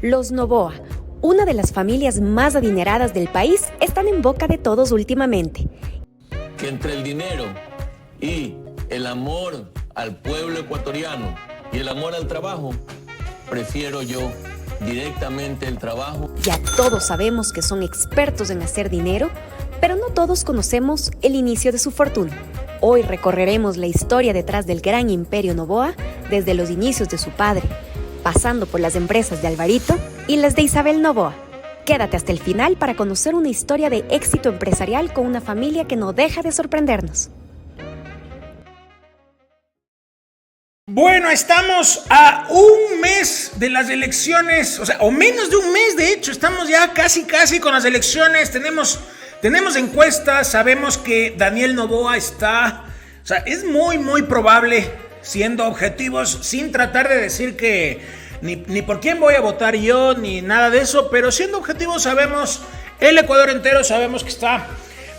Los Noboa, una de las familias más adineradas del país, están en boca de todos últimamente. Que entre el dinero y el amor al pueblo ecuatoriano y el amor al trabajo, prefiero yo directamente el trabajo. Ya todos sabemos que son expertos en hacer dinero, pero no todos conocemos el inicio de su fortuna. Hoy recorreremos la historia detrás del gran imperio Noboa, desde los inicios de su padre, pasando por las empresas de Alvarito y las de Isabel Noboa. Quédate hasta el final para conocer una historia de éxito empresarial con una familia que no deja de sorprendernos. Bueno, estamos a un mes de las elecciones, o menos de un mes, de hecho, estamos ya casi con las elecciones. Tenemos encuestas, sabemos que Daniel Noboa está, es muy probable, siendo objetivos, sin tratar de decir que ni por quién voy a votar yo, ni nada de eso, pero siendo objetivos sabemos, el Ecuador entero sabemos que está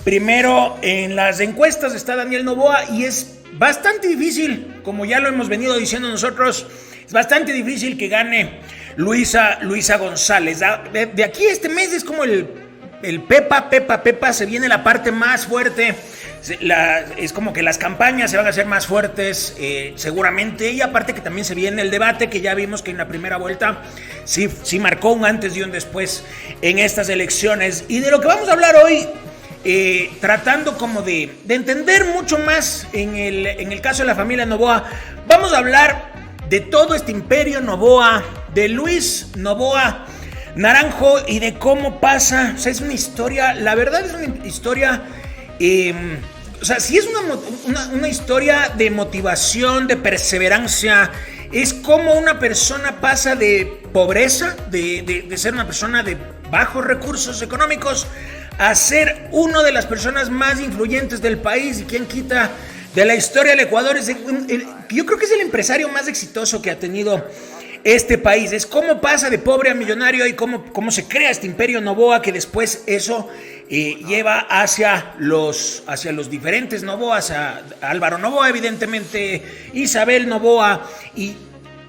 primero en las encuestas, está Daniel Noboa, y es bastante difícil, como ya lo hemos venido diciendo nosotros, es bastante difícil que gane Luisa González. De aquí este mes es como el Pepa, se viene la parte más fuerte. Es como que las campañas se van a hacer más fuertes, seguramente, y aparte que también se viene el debate, que ya vimos que en la primera vuelta sí marcó un antes y un después en estas elecciones. Y de lo que vamos a hablar hoy, tratando como de entender mucho más en el caso de la familia Noboa, vamos a hablar de todo este imperio Noboa, de Luis Noboa Naranjo y de cómo pasa. Es una historia, la verdad es una historia, sí es una historia de motivación, de perseverancia. Es como una persona pasa de pobreza, de ser una persona de bajos recursos económicos, a ser una de las personas más influyentes del país. Y quién quita, de la historia del Ecuador, yo creo que es el empresario más exitoso que ha tenido este país. Es cómo pasa de pobre a millonario y cómo se crea este imperio Noboa, que después eso lleva hacia los diferentes Noboas, a Álvaro Noboa, evidentemente, Isabel Noboa, y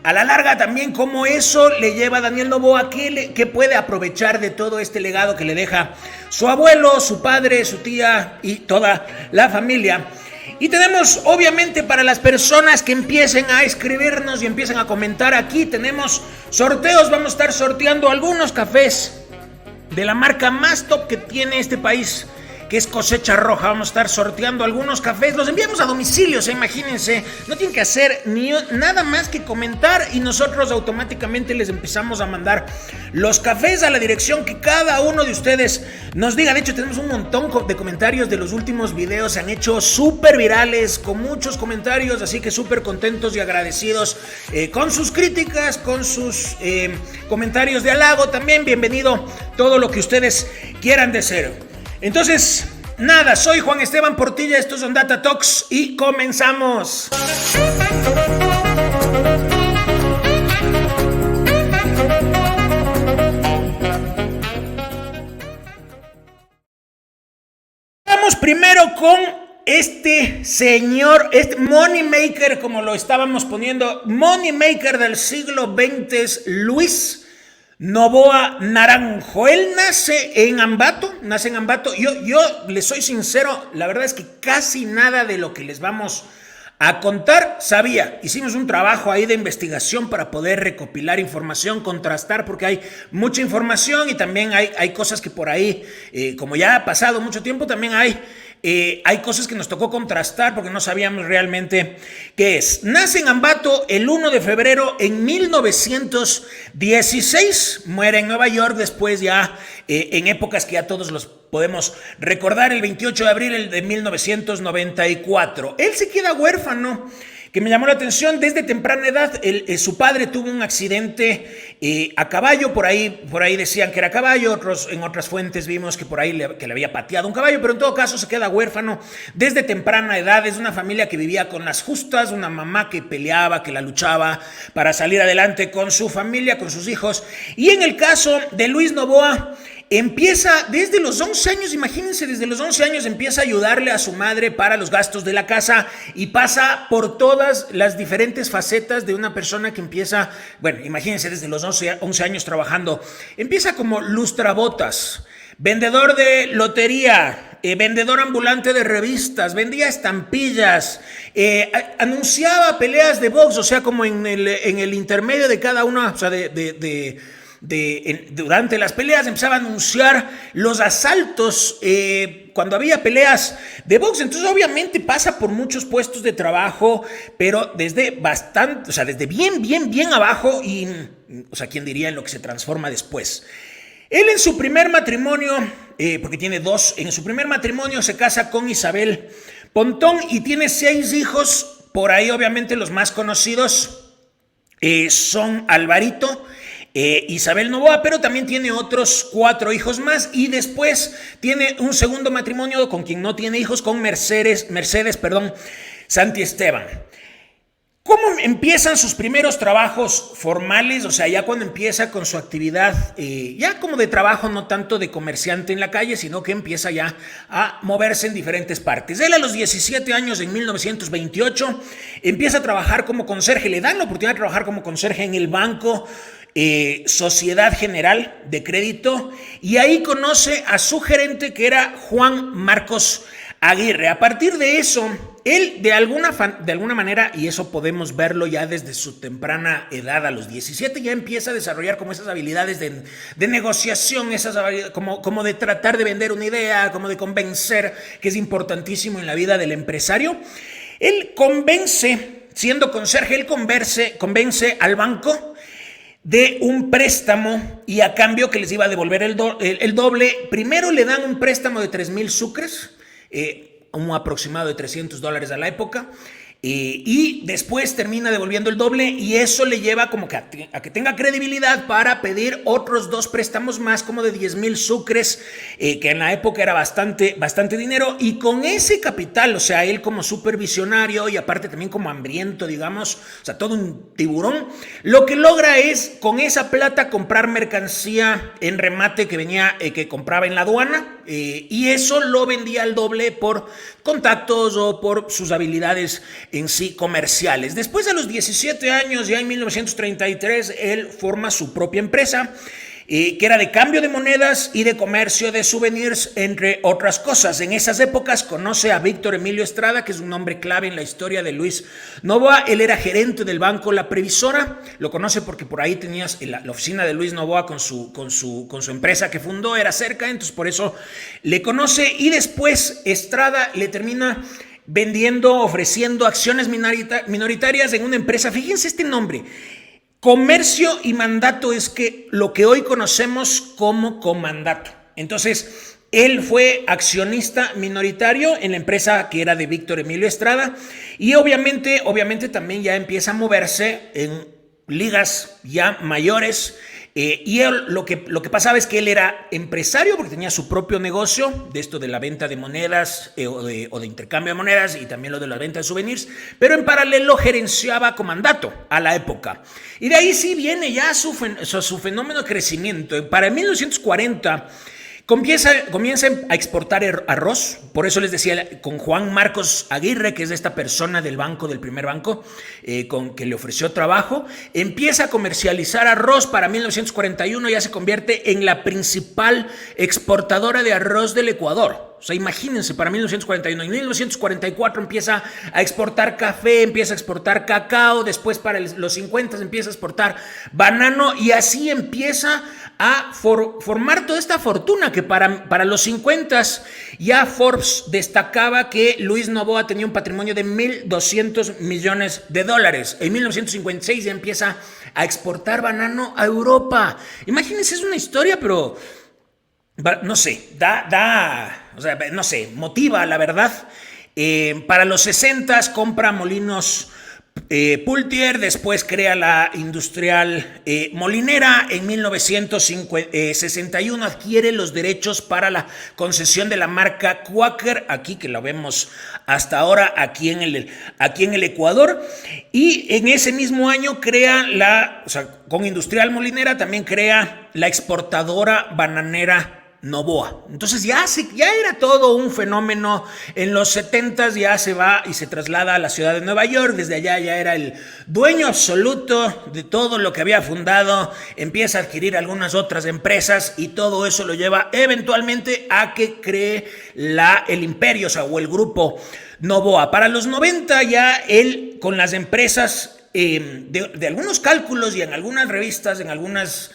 a la larga también cómo eso le lleva a Daniel Noboa, que puede aprovechar de todo este legado que le deja su abuelo, su padre, su tía y toda la familia. Y tenemos, obviamente, para las personas que empiecen a escribirnos y empiecen a comentar aquí, tenemos sorteos. Vamos a estar sorteando algunos cafés de la marca más top que tiene este país, que es Cosecha Roja. Vamos a estar sorteando algunos cafés, los enviamos a domicilio, imagínense, no tienen que hacer nada más que comentar y nosotros automáticamente les empezamos a mandar los cafés a la dirección que cada uno de ustedes nos diga. De hecho, tenemos un montón de comentarios de los últimos videos, se han hecho súper virales, con muchos comentarios, así que súper contentos y agradecidos con sus críticas, con sus comentarios de halago. También bienvenido todo lo que ustedes quieran decir. Entonces, nada, soy Juan Esteban Portilla, estos son Data Talks y comenzamos. Vamos primero con este señor, este money maker, como lo estábamos poniendo, money maker del siglo XX, es Luis Noboa Naranjo. Él nace en Ambato. Yo les soy sincero, la verdad es que casi nada de lo que les vamos a contar sabía. Hicimos un trabajo ahí de investigación para poder recopilar información, contrastar, porque hay mucha información y también hay cosas que por ahí, como ya ha pasado mucho tiempo, también hay cosas que nos tocó contrastar porque no sabíamos realmente qué es. Nace en Ambato el 1 de febrero en 1916, muere en Nueva York después ya en épocas que ya todos los podemos recordar, el 28 de abril de 1994. Él se queda huérfano, que me llamó la atención desde temprana edad. Su padre tuvo un accidente a caballo, por ahí decían que era caballo, en otras fuentes vimos que por ahí que le había pateado un caballo, pero en todo caso se queda huérfano desde temprana edad. Es una familia que vivía con las justas, una mamá que peleaba, que la luchaba para salir adelante con su familia, con sus hijos. Y en el caso de Luis Noboa, empieza desde los 11 años, imagínense, desde los 11 años empieza a ayudarle a su madre para los gastos de la casa y pasa por todas las diferentes facetas de una persona que empieza, bueno, imagínense, desde los 11 años trabajando. Empieza como lustrabotas, vendedor de lotería, vendedor ambulante de revistas, vendía estampillas, anunciaba peleas de box, o sea, como en el intermedio de cada una, o sea, durante las peleas empezaba a anunciar los asaltos cuando había peleas de box. Entonces obviamente pasa por muchos puestos de trabajo, pero desde bastante, o sea, desde bien abajo y, o sea, quién diría en lo que se transforma después. Él en su primer matrimonio, porque tiene dos, en su primer matrimonio se casa con Isabel Pontón y tiene 6 hijos. Por ahí obviamente los más conocidos son Alvarito, Isabel Noboa, pero también tiene otros 4 hijos más y después tiene un segundo matrimonio con quien no tiene hijos, con Mercedes Santiesteban. ¿Cómo empiezan sus primeros trabajos formales? O sea, ya cuando empieza con su actividad, ya como de trabajo, no tanto de comerciante en la calle, sino que empieza ya a moverse en diferentes partes. Él a los 17 años, en 1928, empieza a trabajar como conserje. Le dan la oportunidad de trabajar como conserje en el banco Sociedad General de Crédito y ahí conoce a su gerente, que era Juan Marcos Aguirre. A partir de eso, él de alguna manera, y eso podemos verlo ya desde su temprana edad, a los 17, ya empieza a desarrollar como esas habilidades de negociación, esas como de tratar de vender una idea, como de convencer, que es importantísimo en la vida del empresario. Él convence, siendo conserje, él convence al banco de un préstamo y a cambio que les iba a devolver el doble. Primero le dan un préstamo de 3,000 sucres, un aproximado de $300 a la época, y después termina devolviendo el doble y eso le lleva como que a que tenga credibilidad para pedir otros 2 préstamos más como de 10,000 sucres, que en la época era bastante dinero, y con ese capital, o sea, él como supervisionario y aparte también como hambriento, digamos, o sea, todo un tiburón, lo que logra es con esa plata comprar mercancía en remate que compraba en la aduana, y eso lo vendía al doble por contactos o por sus habilidades en sí comerciales. Después, a los 17 años, ya en 1933, él forma su propia empresa, que era de cambio de monedas y de comercio de souvenirs, entre otras cosas. En esas épocas conoce a Víctor Emilio Estrada, que es un nombre clave en la historia de Luis Noboa. Él era gerente del banco La Previsora, lo conoce porque por ahí tenías la oficina de Luis Noboa con su empresa que fundó, era cerca, entonces por eso le conoce. Y después Estrada le termina ofreciendo acciones minoritarias en una empresa. Fíjense este nombre: Comercio y Mandato, es que lo que hoy conocemos como Comandato. Entonces, él fue accionista minoritario en la empresa que era de Víctor Emilio Estrada y obviamente también ya empieza a moverse en ligas ya mayores. Y él, lo que pasaba es que él era empresario porque tenía su propio negocio de esto de la venta de monedas o de intercambio de monedas y también lo de la venta de souvenirs, pero en paralelo gerenciaba Comandato a la época. Y de ahí sí viene ya su fenómeno de crecimiento. Para 1940 comienza a exportar arroz, por eso les decía, con Juan Marcos Aguirre, que es esta persona del primer banco, con que le ofreció trabajo, empieza a comercializar arroz. Para 1941 ya se convierte en la principal exportadora de arroz del Ecuador. O sea, imagínense, para 1941. En 1944 empieza a exportar café, empieza a exportar cacao, después para los 50 empieza a exportar banano y así empieza a formar toda esta fortuna que para los 50 ya Forbes destacaba que Luis Noboa tenía un patrimonio de $1,200 millones. En 1956 ya empieza a exportar banano a Europa. Imagínense, es una historia, pero no sé, motiva, la verdad. Para los 60 compra molinos Pultier, después crea la industrial Molinera. En 1961 adquiere los derechos para la concesión de la marca Quaker, aquí que la vemos hasta ahora aquí en el Ecuador, y en ese mismo año crea con Industrial Molinera también crea la exportadora bananera Novoa. Entonces ya era todo un fenómeno. En los 70s ya se va y se traslada a la ciudad de Nueva York. Desde allá ya era el dueño absoluto de todo lo que había fundado. Empieza a adquirir algunas otras empresas y todo eso lo lleva eventualmente a que cree el imperio, o el grupo Novoa. Para los 90 ya él con las empresas, de algunos cálculos y en algunas revistas, en algunas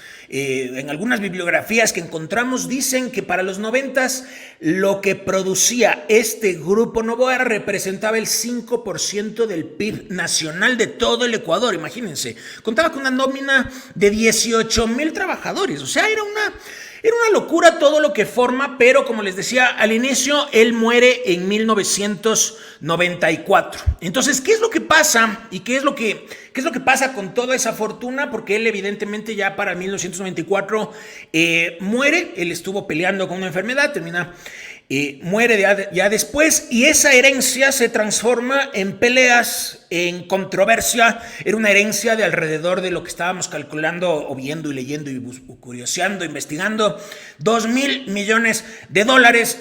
bibliografías que encontramos, dicen que para los 90s lo que producía este grupo Novoa representaba el 5% del PIB nacional de todo el Ecuador. Imagínense, contaba con una nómina de 18,000 trabajadores. O sea, era una locura todo lo que forma, pero como les decía al inicio, él muere en 1994. Entonces, ¿qué es lo que pasa? ¿Y qué es lo que pasa con toda esa fortuna? Porque él evidentemente ya para 1994 muere. Él estuvo peleando con una enfermedad, muere ya después, y esa herencia se transforma en peleas, en controversia. Era una herencia de alrededor de lo que estábamos calculando o viendo y leyendo y curioseando, investigando, $2,000 millones.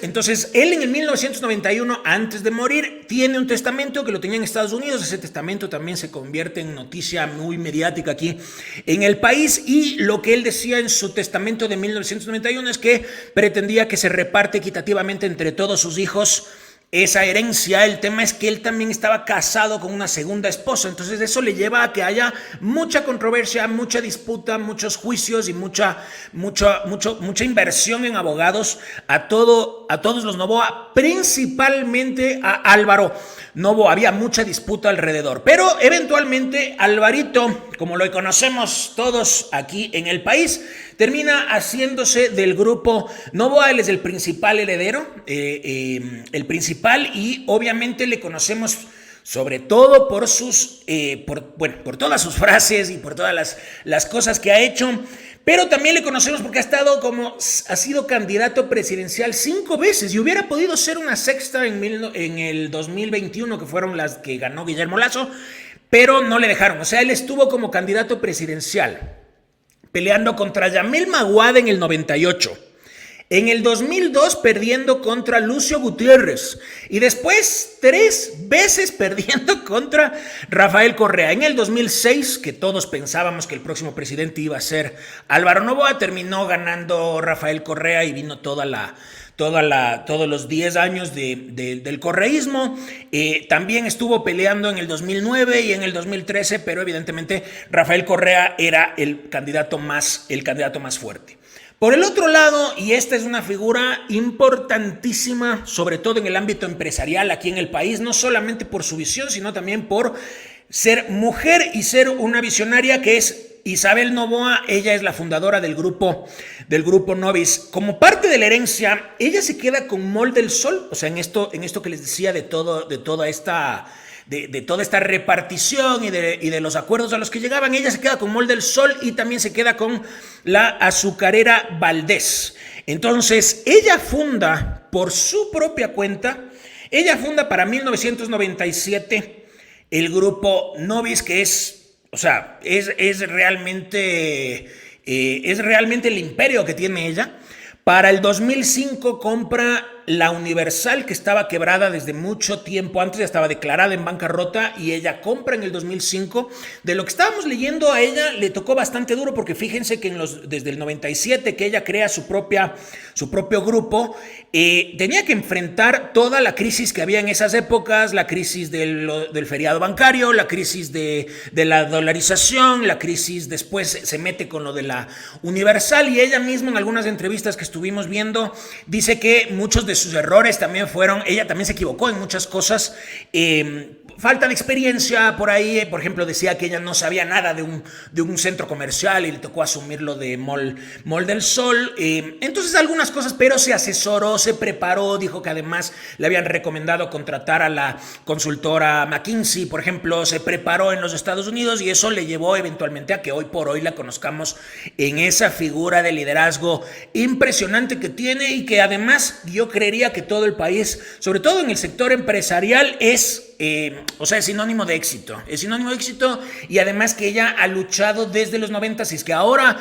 Entonces él en el 1991, antes de morir, tiene un testamento que lo tenía en Estados Unidos. Ese testamento también se convierte en noticia muy mediática aquí en el país, y lo que él decía en su testamento de 1991 es que pretendía que se reparte equitativamente entre todos sus hijos esa herencia. El tema es que él también estaba casado con una segunda esposa, entonces eso le lleva a que haya mucha controversia, mucha disputa, muchos juicios y mucha inversión en abogados a todos los Novoa, principalmente a Álvaro Novoa. Había mucha disputa alrededor, pero eventualmente Alvarito, como lo conocemos todos aquí en el país, termina haciéndose del grupo Novoa. Él es el principal heredero, y obviamente le conocemos sobre todo por todas sus frases y por todas las cosas que ha hecho, pero también le conocemos porque ha sido candidato presidencial 5 veces y hubiera podido ser una sexta en el 2021, que fueron las que ganó Guillermo Lasso, pero no le dejaron. O sea, él estuvo como candidato presidencial peleando contra Yamil Maguad en el 98. En el 2002 perdiendo contra Lucio Gutiérrez y después 3 veces perdiendo contra Rafael Correa. En el 2006, que todos pensábamos que el próximo presidente iba a ser Álvaro Novoa, terminó ganando Rafael Correa y vino todos los 10 años del correísmo. También estuvo peleando en el 2009 y en el 2013, pero evidentemente Rafael Correa era el candidato más fuerte. Por el otro lado, y esta es una figura importantísima, sobre todo en el ámbito empresarial aquí en el país, no solamente por su visión, sino también por ser mujer y ser una visionaria, que es Isabel Novoa. Ella es la fundadora del grupo Novis. Como parte de la herencia, ella se queda con Mall del Sol, o sea, en esto que les decía de toda esta repartición y de los acuerdos a los que llegaban. Ella se queda con Mall del Sol y también se queda con la azucarera Valdés. Entonces, ella funda por su propia cuenta, para 1997 el grupo Novis, que es realmente el imperio que tiene ella. Para el 2005 compra la Universal, que estaba quebrada desde mucho tiempo antes, ya estaba declarada en bancarrota, y ella compra en el 2005. De lo que estábamos leyendo, a ella le tocó bastante duro, porque fíjense que desde el 97 que ella crea su propio grupo, tenía que enfrentar toda la crisis que había en esas épocas, la crisis del feriado bancario, la crisis de la dolarización, la crisis después se mete con lo de la Universal, y ella misma en algunas entrevistas que estuvimos viendo dice que muchos de sus errores también fueron, ella también se equivocó en muchas cosas, falta de experiencia por ahí, por ejemplo decía que ella no sabía nada de un centro comercial y le tocó asumirlo de Mall del Sol, entonces algunas cosas, pero se asesoró, se preparó, dijo que además le habían recomendado contratar a la consultora McKinsey, por ejemplo, se preparó en los Estados Unidos y eso le llevó eventualmente a que hoy por hoy la conozcamos en esa figura de liderazgo impresionante que tiene y que además yo creería que todo el país, sobre todo en el sector empresarial, es sinónimo de éxito. Es sinónimo de éxito y además que ella ha luchado desde los 90. Y es que ahora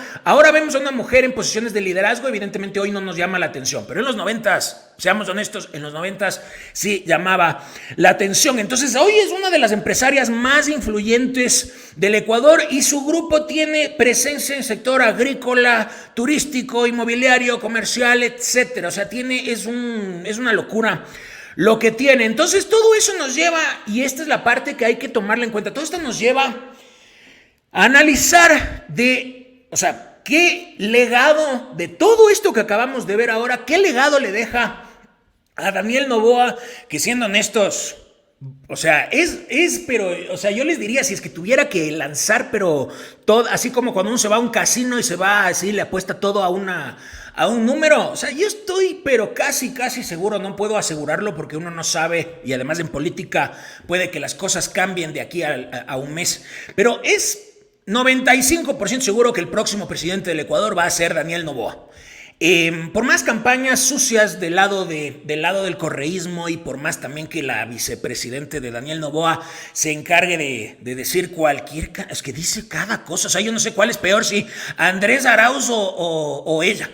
vemos a una mujer en posiciones de liderazgo, evidentemente hoy no nos llama la atención, pero en los 90, seamos honestos, en los 90 sí llamaba la atención. Entonces hoy es una de las empresarias más influyentes del Ecuador y su grupo tiene presencia en el sector agrícola, turístico, inmobiliario, comercial, etcétera. O sea, es una locura lo que tiene. Entonces todo eso nos lleva, y esta es la parte que hay que tomarla en cuenta, todo esto nos lleva a analizar qué legado de todo esto que acabamos de ver ahora, qué legado le deja a Daniel Noboa, que siendo honestos, yo les diría, si es que tuviera que lanzar, pero todo, así como cuando uno se va a un casino y se va así, le apuesta todo a un número, yo estoy pero casi seguro, no puedo asegurarlo porque uno no sabe y además en política puede que las cosas cambien de aquí a un mes, pero es 95% seguro que el próximo presidente del Ecuador va a ser Daniel Noboa. Por más campañas sucias del lado del correísmo y por más también que la vicepresidente de Daniel Noboa se encargue de decir es que dice cada cosa, yo no sé cuál es peor, si Andrés Arauz o ella.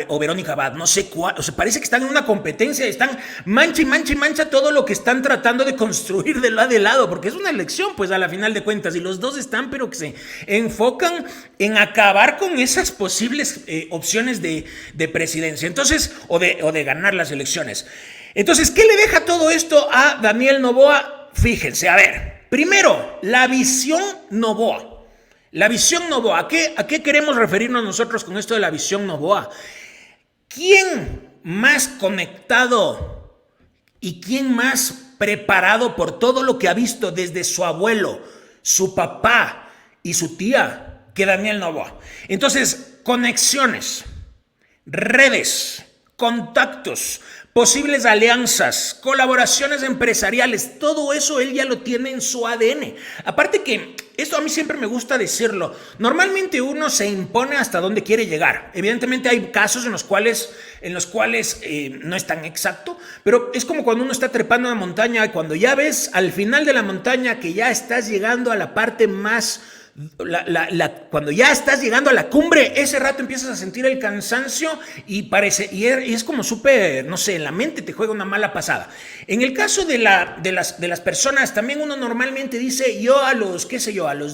O Verónica Abad, no sé cuál, parece que están en una competencia, están mancha todo lo que están tratando de construir de lado, porque es una elección, pues a la final de cuentas, y los dos están, pero que se enfocan en acabar con esas posibles opciones de presidencia, entonces, o de ganar las elecciones. Entonces, ¿qué le deja todo esto a Daniel Noboa? Fíjense, a ver, primero, la visión Noboa. La visión Noboa, ¿a qué queremos referirnos nosotros con esto de la visión Noboa? ¿Quién más conectado y quién más preparado por todo lo que ha visto desde su abuelo, su papá y su tía que Daniel Noboa? Entonces, conexiones, redes, contactos, posibles alianzas, colaboraciones empresariales, todo eso él ya lo tiene en su ADN. Aparte que, esto a mí siempre me gusta decirlo, normalmente uno se impone hasta donde quiere llegar. Evidentemente hay casos en los cuales no es tan exacto, pero es como cuando uno está trepando una montaña y cuando ya ves al final de la montaña que ya estás llegando a la parte más... cuando ya estás llegando a la cumbre, ese rato empiezas a sentir el cansancio y es como súper, no sé, en la mente te juega una mala pasada. En el caso de las personas, también uno normalmente dice, yo a los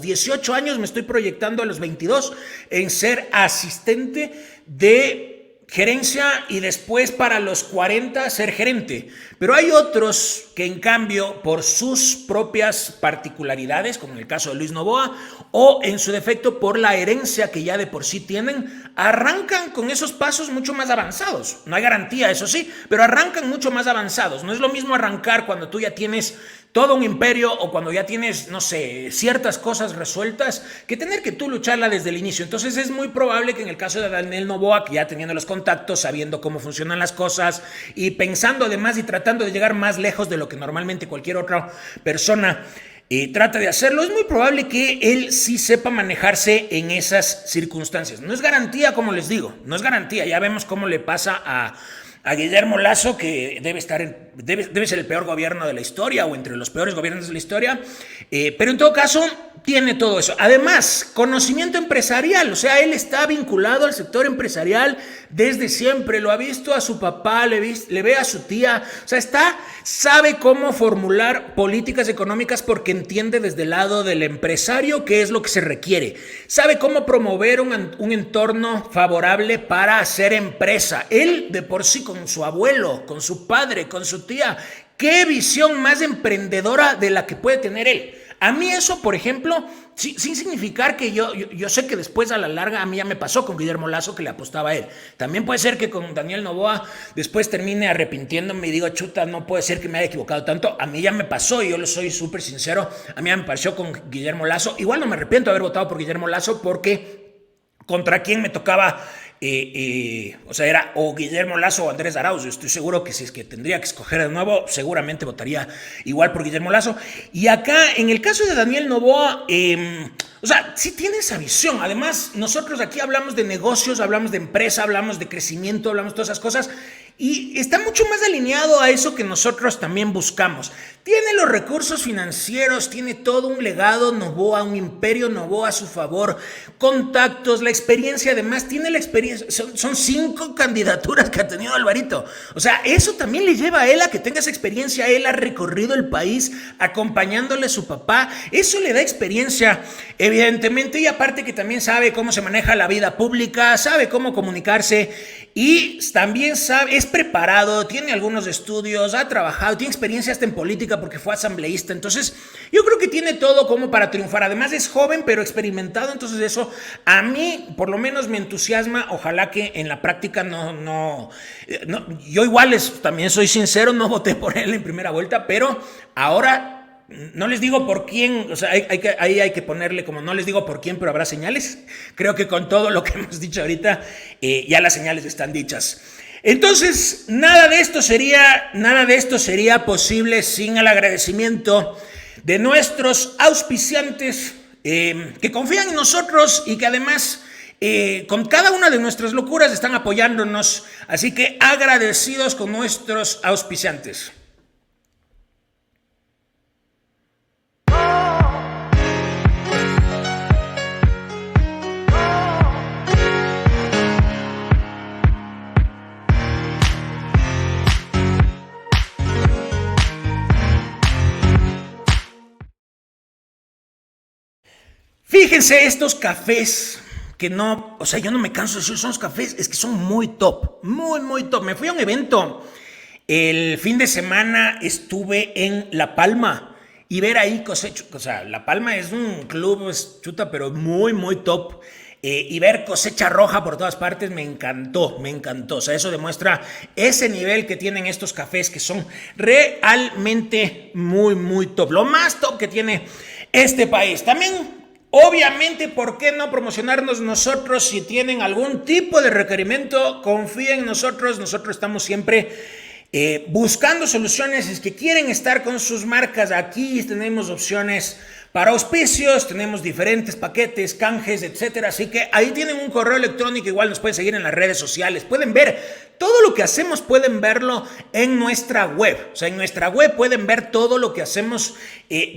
18 años me estoy proyectando a los 22 en ser asistente de gerencia y después para los 40 ser gerente. Pero hay otros que en cambio por sus propias particularidades, como en el caso de Luis Noboa, o en su defecto por la herencia que ya de por sí tienen, arrancan con esos pasos mucho más avanzados. No hay garantía, eso sí, pero arrancan mucho más avanzados. No es lo mismo arrancar cuando tú ya tienes todo un imperio o cuando ya tienes, no sé, ciertas cosas resueltas, que tener que tú lucharla desde el inicio. Entonces es muy probable que en el caso de Daniel Noboa, que ya teniendo los contactos, sabiendo cómo funcionan las cosas y pensando además y tratando de llegar más lejos de lo que normalmente cualquier otra persona trata de hacerlo, es muy probable que él sí sepa manejarse en esas circunstancias. No es garantía, como les digo, no es garantía. Ya vemos cómo le pasa a Guillermo Lasso, que debe ser el peor gobierno de la historia o entre los peores gobiernos de la historia, pero en todo caso tiene todo eso. Además, conocimiento empresarial, o sea, él está vinculado al sector empresarial desde siempre, lo ha visto a su papá, le ve a su tía, o sea, sabe cómo formular políticas económicas porque entiende desde el lado del empresario qué es lo que se requiere, sabe cómo promover un entorno favorable para hacer empresa. Él de por sí, con su abuelo, con su padre, con su tía, qué visión más emprendedora de la que puede tener él. A mí eso, por ejemplo, sin significar que yo sé que después a la larga a mí ya me pasó con Guillermo Lasso que le apostaba a él. También puede ser que con Daniel Noboa después termine arrepintiéndome y digo, chuta, no puede ser que me haya equivocado tanto. A mí ya me pasó y yo lo soy súper sincero. A mí ya me pareció con Guillermo Lasso. Igual no me arrepiento de haber votado por Guillermo Lasso porque contra quién me tocaba... o sea, era o Guillermo Lasso o Andrés Arauz. Yo estoy seguro que si es que tendría que escoger de nuevo, seguramente votaría igual por Guillermo Lasso. Y acá, en el caso de Daniel Noboa, o sea, sí tiene esa visión. Además, nosotros aquí hablamos de negocios, hablamos de empresa, hablamos de crecimiento, hablamos de todas esas cosas. Y está mucho más alineado a eso que nosotros también buscamos. Tiene los recursos financieros, tiene todo un legado Noboa, un imperio Noboa a su favor, contactos, la experiencia, además tiene la experiencia, son 5 candidaturas que ha tenido Alvarito. O sea, eso también le lleva a él a que tenga esa experiencia. Él ha recorrido el país acompañándole a su papá. Eso le da experiencia, evidentemente, y aparte que también sabe cómo se maneja la vida pública, sabe cómo comunicarse y también sabe, es preparado, tiene algunos estudios, ha trabajado, tiene experiencia hasta en política porque fue asambleísta. Entonces yo creo que tiene todo como para triunfar. Además es joven pero experimentado, entonces eso a mí por lo menos me entusiasma. Ojalá que en la práctica no yo igual también soy sincero, no voté por él en primera vuelta, pero ahora no les digo por quién, o sea, ahí hay que ponerle como no les digo por quién, pero habrá señales. Creo que con todo lo que hemos dicho ahorita, ya las señales están dichas. Entonces, nada de esto sería posible sin el agradecimiento de nuestros auspiciantes que confían en nosotros y que además con cada una de nuestras locuras están apoyándonos. Así que agradecidos con nuestros auspiciantes. Fíjense estos cafés que no, o sea, yo no me canso de decir, son los cafés, es que son muy top, muy top. Me fui a un evento, el fin de semana estuve en La Palma y ver ahí Cosecha, o sea, La Palma es un club, es chuta, pero muy top. Y ver Cosecha Roja por todas partes me encantó. O sea, eso demuestra ese nivel que tienen estos cafés que son realmente muy top. Lo más top que tiene este país. También, obviamente, ¿por qué no promocionarnos nosotros? Si tienen algún tipo de requerimiento, confíen en nosotros. Nosotros estamos siempre buscando soluciones. Es que quieren estar con sus marcas. Aquí tenemos opciones para auspicios, tenemos diferentes paquetes, canjes, etcétera. Así que ahí tienen un correo electrónico, igual nos pueden seguir en las redes sociales. Pueden ver todo lo que hacemos, pueden verlo en nuestra web. O sea, en nuestra web pueden ver todo lo que hacemos,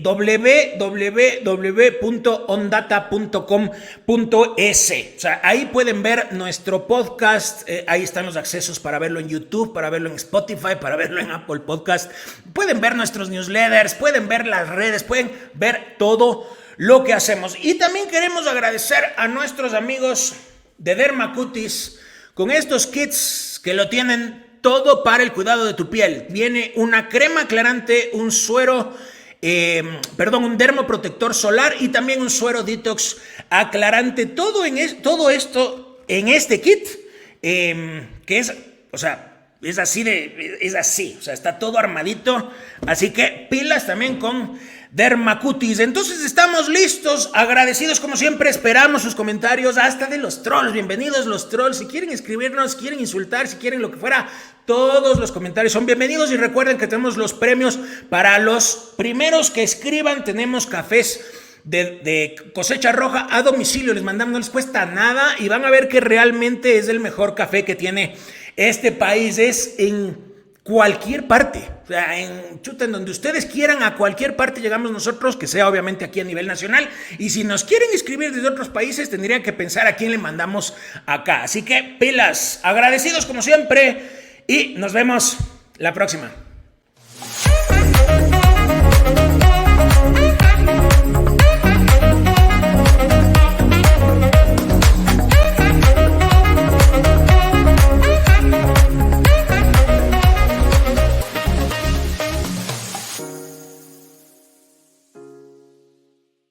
www.ondata.com.es. O sea, ahí pueden ver nuestro podcast, ahí están los accesos para verlo en YouTube, para verlo en Spotify, para verlo en Apple Podcast. Pueden ver nuestros newsletters, pueden ver las redes, pueden ver todo lo que hacemos. Y también queremos agradecer a nuestros amigos de Dermacutis con estos kits que lo tienen todo para el cuidado de tu piel. Viene una crema aclarante, un suero, un dermoprotector solar y también un suero detox aclarante. Todo esto en este kit que es, o sea, es así, o sea, está todo armadito. Así que pilas también con Dermacutis. Entonces estamos listos, agradecidos como siempre, esperamos sus comentarios, hasta de los trolls. Bienvenidos los trolls, si quieren escribirnos, quieren insultar, si quieren lo que fuera, todos los comentarios son bienvenidos. Y recuerden que tenemos los premios para los primeros que escriban. Tenemos cafés de Cosecha Roja a domicilio, les mandamos, no les cuesta nada y van a ver que realmente es el mejor café que tiene este país. Es en cualquier parte, o sea, en donde ustedes quieran, a cualquier parte llegamos nosotros, que sea obviamente aquí a nivel nacional. Y si nos quieren escribir desde otros países, tendrían que pensar a quién le mandamos acá. Así que pilas, agradecidos como siempre y nos vemos la próxima.